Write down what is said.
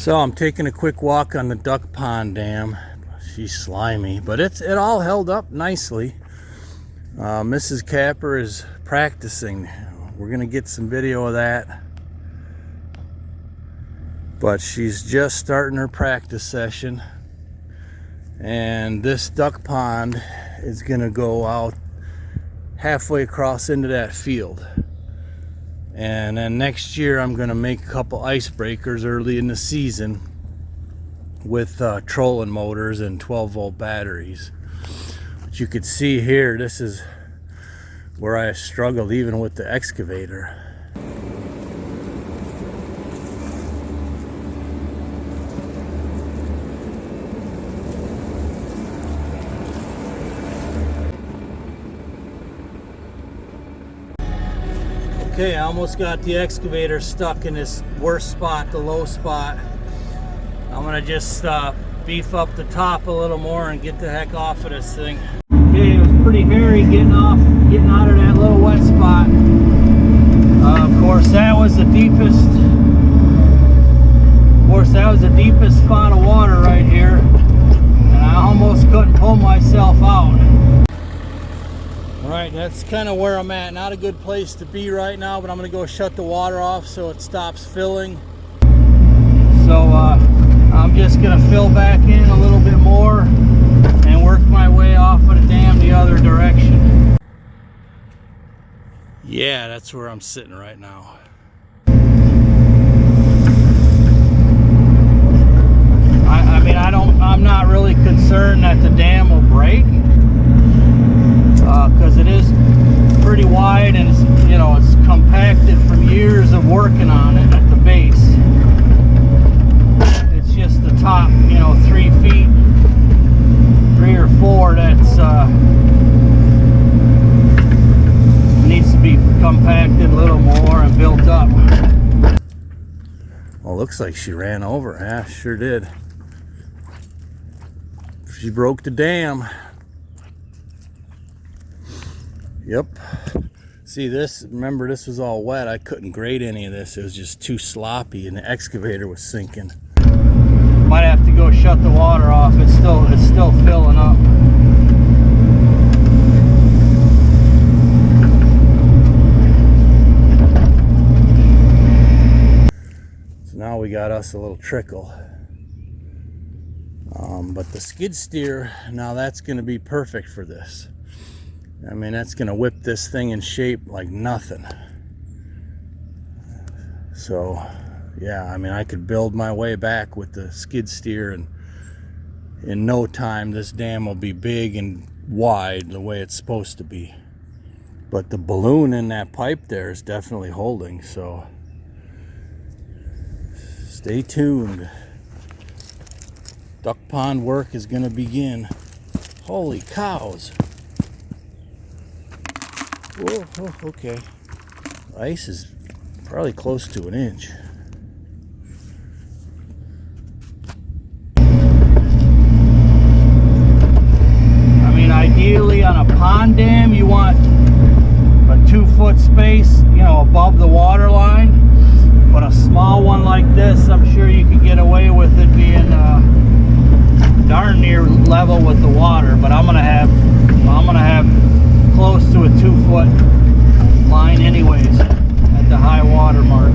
So I'm taking a quick walk on the duck pond dam. She's slimy, but it all held up nicely. Mrs. Kapper is practicing. We're gonna get some video of that. But she's just starting her practice session. And this duck pond is gonna go out halfway across into that field. And then next year I'm gonna make a couple icebreakers early in the season with trolling motors and 12-volt batteries. But you could see here, this is where I struggled even with the excavator. Okay, I almost got the excavator stuck in this worst spot, the low spot. I'm gonna just beef up the top a little more and get the heck off of this thing. Okay, it was pretty hairy getting out of that little wet spot. Of course, that was the deepest spot of water right here, and I almost couldn't pull myself out. Alright, that's kind of where I'm at. Not a good place to be right now, but I'm going to go shut the water off so it stops filling. So I'm just going to fill back in a little bit more and work my way off of the dam the other direction. Yeah, that's where I'm sitting right now. I'm not really concerned that the dam will break. Because it is pretty wide and it's compacted from years of working on it at the base. It's just the top 3 feet, 3 or 4 that's needs to be compacted a little more and built up. Well, looks like she ran over. Yeah, sure did. She broke the dam. Yep. See this, remember this was all wet. I couldn't grade any of this. It was just too sloppy and the excavator was sinking. Might have to go shut the water off. It's still filling up. So now we got us a little trickle. But the skid steer, now that's going to be perfect for this. I mean, that's going to whip this thing in shape like nothing. So, yeah, I mean, I could build my way back with the skid steer, and in no time, this dam will be big and wide the way it's supposed to be. But the balloon in that pipe there is definitely holding, so stay tuned. Duck pond work is going to begin. Holy cows. Whoa, oh, okay. Ice is probably close to an inch. I mean, ideally on a pond dam, you want a 2-foot space, above the water line. But a small one like this, I'm sure you could get away with it being darn near level with the water. But I'm gonna have close to a 2-foot line anyways at the high water mark.